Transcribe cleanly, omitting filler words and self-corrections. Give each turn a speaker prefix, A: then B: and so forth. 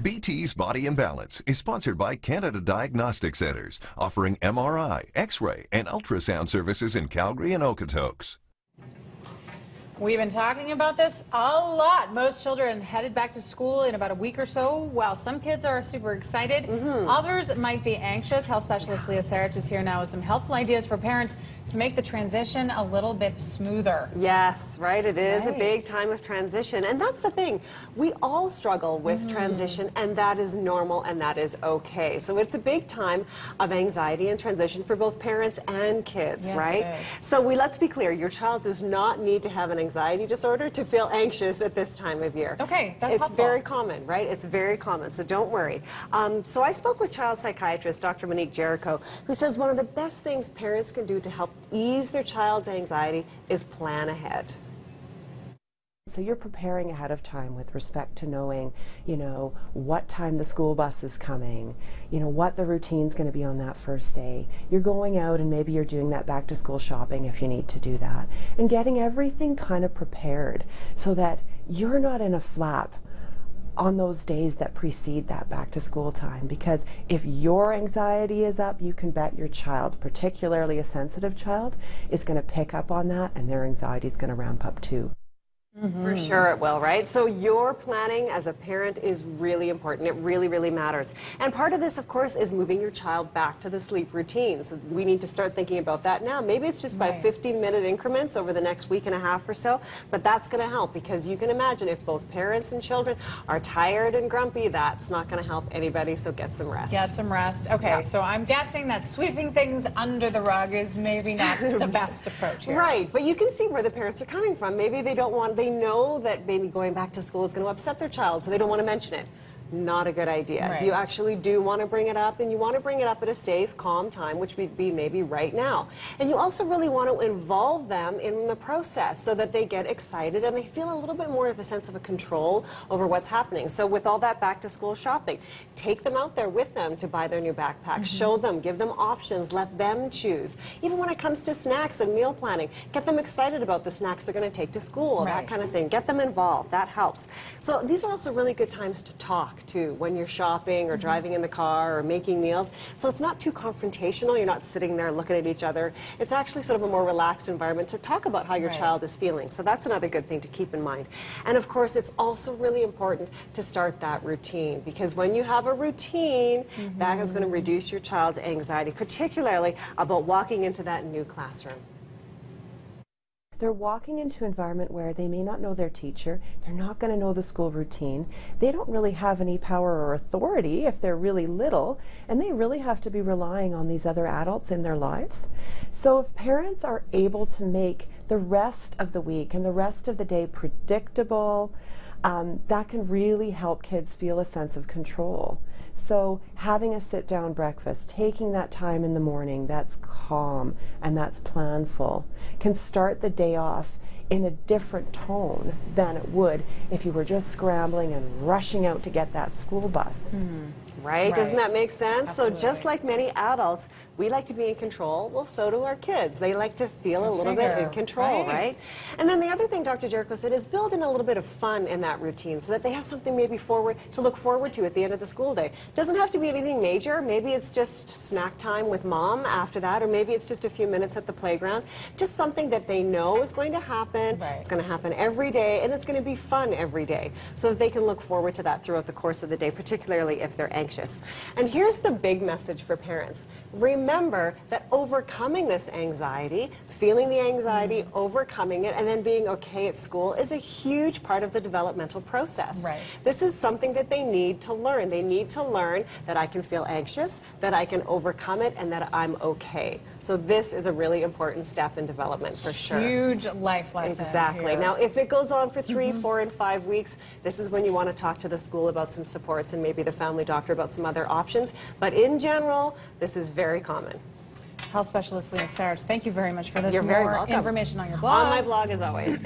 A: BT's Body and Balance is sponsored by Canada Diagnostic Centres, offering MRI, X-ray, and ultrasound services in Calgary and Okotoks.
B: We've been talking about this a lot. Most children headed back to school in about a week or so. While some kids are super excited, others might be anxious. Health specialist Leah Sarich is here now with some helpful ideas for parents to make the transition a little bit smoother.
C: Yes, right. It is a big time of transition. And that's the thing. We all struggle with transition, and that is normal and that is okay. So it's a big time of anxiety and transition for both parents and kids, right? So let's be clear. Your child does not need to have an anxiety disorder to feel anxious at this time of year.
B: Okay, that's
C: It's
B: helpful.
C: very common, right? It's very common, so don't worry. So I spoke with child psychiatrist Dr. Monique Jericho, who says one of the best things parents can do to help ease their child's anxiety is plan ahead.
D: So you're preparing ahead of time with respect to knowing, what time the school bus is coming, what the routine's going to be on that first day. You're going out and maybe you're doing that back to school shopping if you need to do that. And getting everything kind of prepared so that you're not in a flap on those days that precede that back to school time. Because if your anxiety is up, you can bet your child, particularly a sensitive child, is going to pick up on that and their anxiety is going to ramp up too.
C: For sure it will, right? So your planning as a parent is really important. It really, really matters. And part of this, of course, is moving your child back to the sleep routine. So we need to start thinking about that now. Maybe it's just by 15-minute increments over the next week and a half or so, but that's going to help, because you can imagine if both parents and children are tired and grumpy, that's not going to help anybody, so get some rest.
B: Get some rest. Okay, so I'm guessing that sweeping things under the rug is maybe not the best approach here.
C: Right, but you can see where the parents are coming from. Maybe they don't want, they know that maybe going back to school is going to upset their child, so they don't want to mention it. Not a good idea.
B: Right.
C: You actually do want to bring it up, and you want to bring it up at a safe, calm time, which would be maybe right now. And you also really want to involve them in the process so that they get excited and they feel a little bit more of a sense of a control over what's happening. So with all that back to school shopping, take them out there with them to buy their new backpack. Show them, give them options, let them choose. Even when it comes to snacks and meal planning, get them excited about the snacks they're going to take to school, that kind of thing. Get them involved. That helps. So these are also really good times to talk too, when you're shopping or driving in the car or making meals. So it's not too confrontational. You're not sitting there looking at each other. It's actually sort of a more relaxed environment to talk about how your child is feeling. So that's another good thing to keep in mind. And of course, it's also really important to start that routine, because when you have a routine, that is going to reduce your child's anxiety, particularly about walking into that new classroom.
D: They're walking into an environment where they may not know their teacher, they're not going to know the school routine, they don't really have any power or authority if they're really little, and they really have to be relying on these other adults in their lives. So if parents are able to make the rest of the week and the rest of the day predictable, that can really help kids feel a sense of control. So having a sit-down breakfast, taking that time in the morning that's calm and that's planful, can start the day off in a different tone than it would if you were just scrambling and rushing out to get that school bus.
C: Right? Doesn't that make sense?
B: Absolutely.
C: So just like many adults, we like to be in control. Well, so do our kids. They like to feel a little bit in control, right? And then the other thing Dr. Jericho said is build in a little bit of fun in that routine so that they have something maybe to look forward to at the end of the school day. Doesn't have to be anything major. Maybe it's just snack time with mom after that, or maybe it's just a few minutes at the playground. Just something that they know is going to happen. It's going to happen every day, and it's going to be fun every day, so that they can look forward to that throughout the course of the day, particularly if they're anxious. And here's the big message for parents. Remember that overcoming this anxiety, feeling the anxiety, overcoming it, and then being okay at school is a huge part of the developmental process. This is something that they need to learn. They need to learn that I can feel anxious, that I can overcome it, and that I'm okay. So this is a really important step in development for sure.
B: Huge life lesson.
C: Exactly. Now, if it goes on for 3, 4, and 5 weeks, this is when you want to talk to the school about some supports and maybe the family doctor about some other options. But in general, this is very common.
B: Health specialist Leah Sarich, thank you very much for this.
C: You're very welcome.
B: Information on your blog.
C: On my blog, as always.